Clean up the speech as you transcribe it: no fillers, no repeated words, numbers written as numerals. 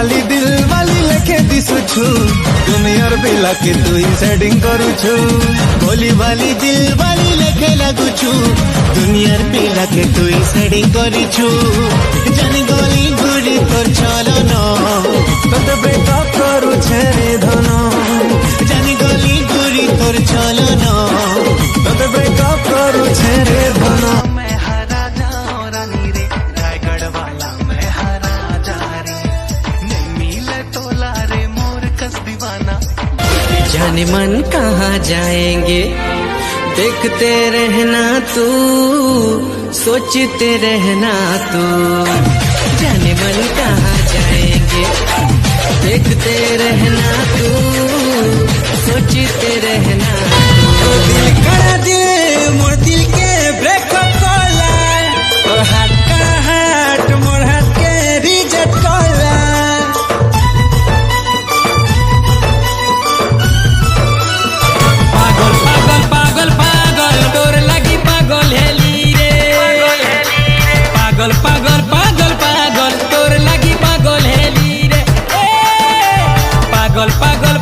खाली दिल वाली लेके दिशुछु दुनियार बेला के तू ही सेटिंग करुछु गोली वाली दिल वाली लेके लगुछु दुनियार बेला के तू ही सेटिंग करिछु जानी गोली गुड़ी तोर चलो न तते ब्रेकअप करू छेरे धन जानी गोली गुड़ी तोर चलो न तते ब्रेकअप करू छेरे धन जाने मन कहाँ जाएंगे देखते रहना तू सोचते रहना तू जाने मन कहाँ जाएंगे देखते रहना तू सोचते रहना तू दिल करा दिल मोर दिल के ब्रेकअप कोला और हाथ का हाथ मोर हाथ के रिजेक्ट कोला पागल पागल पागल तोर लगी पागल हेली रे पागल पागल